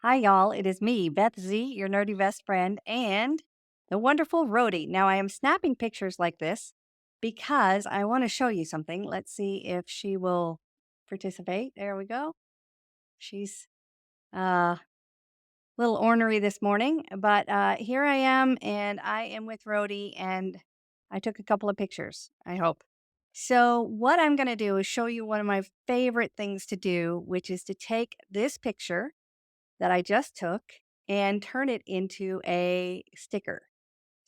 Hi, y'all. It is me, Beth Z, your nerdy best friend, and the wonderful Rhodey. Now, I am snapping pictures like this because I want to show you something. Let's see if she will participate. There we go. She's a little ornery this morning, but here I am, and I am with Rhodey, and I took a couple of pictures, I hope. So, what I'm going to do is show you one of my favorite things to do, which is to take this picture that I just took and turn it into a sticker.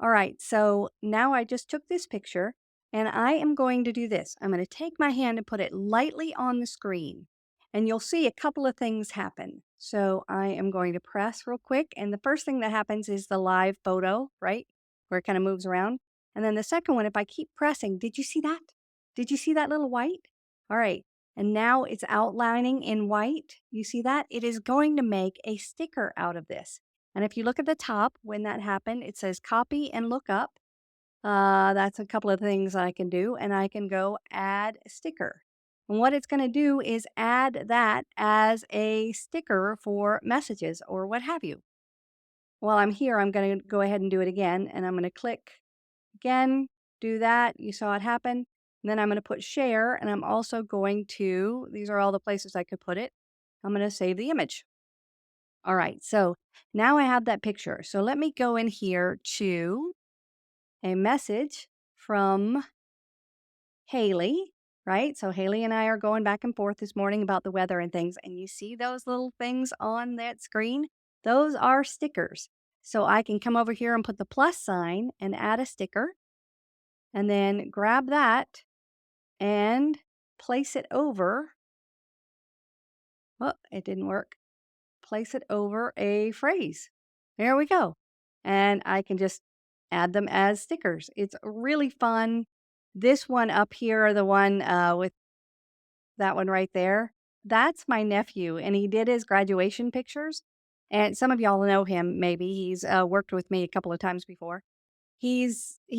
All right, so now I just took this picture and I am going to do this. I'm going to take my hand and put it lightly on the screen, and you'll see a couple of things happen. So I am going to press real quick, and the first thing that happens is the live photo, right? Where it kind of moves around. And then the second one, if I keep pressing, did you see that? Did you see that little white? All right. And now it's outlining in white. You see that? It is going to make a sticker out of this. And if you look at the top, when that happened, it says copy and look up. That's a couple of things I can do. And I can go add a sticker. And what it's going to do is add that as a sticker for messages or what have you. While I'm here, I'm going to go ahead and do it again. And I'm going to click again, do that. You saw it happen. And then I'm going to put share. And I'm also going to, these are all the places I could put it. I'm going to save the image. All right, so now I have that picture. So let me go in here to a message from Haley, right? So Haley and I are going back and forth this morning about the weather and things. And you see those little things on that screen? Those are stickers. So I can come over here and put the plus sign and add a sticker and then grab that and place it over. Oh, it didn't work. Place it over a phrase. There we go. And I can just add them as stickers. It's really fun. This one up here, the one with that one right there, that's my nephew, and he did his graduation pictures. And some of y'all know him, maybe. He's worked with me a couple of times before. He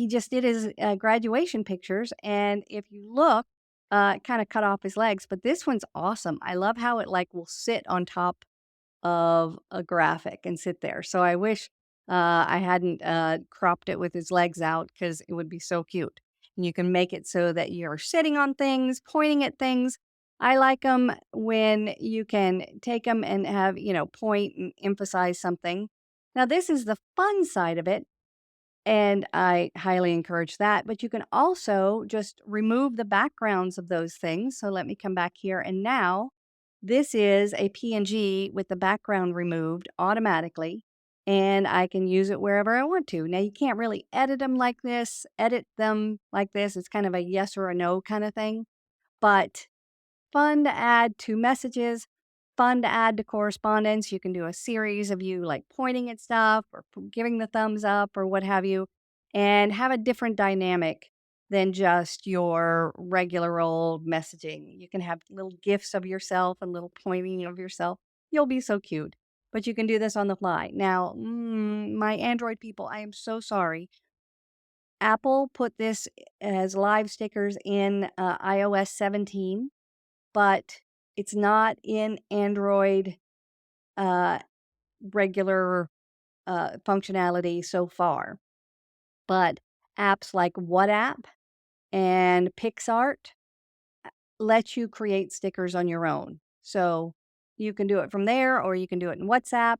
just did his graduation pictures, and if you look, it kind of cut off his legs, but this one's awesome. I love how it like will sit on top of a graphic and sit there. So I wish I hadn't cropped it with his legs out because it would be so cute. And you can make it so that you're sitting on things, pointing at things. I like them when you can take them and have, point and emphasize something. Now, this is the fun side of it, and I highly encourage that. But you can also just remove the backgrounds of those things. So let me come back here. And now this is a PNG with the background removed automatically. And I can use it wherever I want to. Now, you can't really edit them like this, edit them like this. It's kind of a yes or a no kind of thing. But fun to add to messages, fun to add to correspondence. You can do a series of you like pointing at stuff or giving the thumbs up or what have you, and have a different dynamic than just your regular old messaging. You can have little gifs of yourself and little pointing of yourself. You'll be so cute. But you can do this on the fly. Now, my Android people, I am so sorry. Apple put this as live stickers in iOS 17, but it's not in Android uh, regular functionality so far. But apps like WhatsApp and PixArt let you create stickers on your own. So you can do it from there, or you can do it in WhatsApp,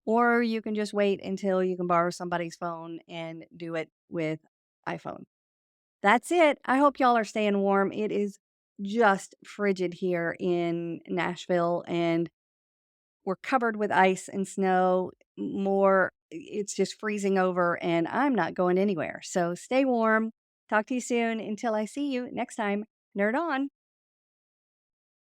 or you can just wait until you can borrow somebody's phone and do it with iPhone. That's it. I hope y'all are staying warm. It is just frigid here in Nashville, and we're covered with ice and snow. More, it's just freezing over, and I'm not going anywhere. So stay warm. Talk to you soon. Until I see you next time, nerd on.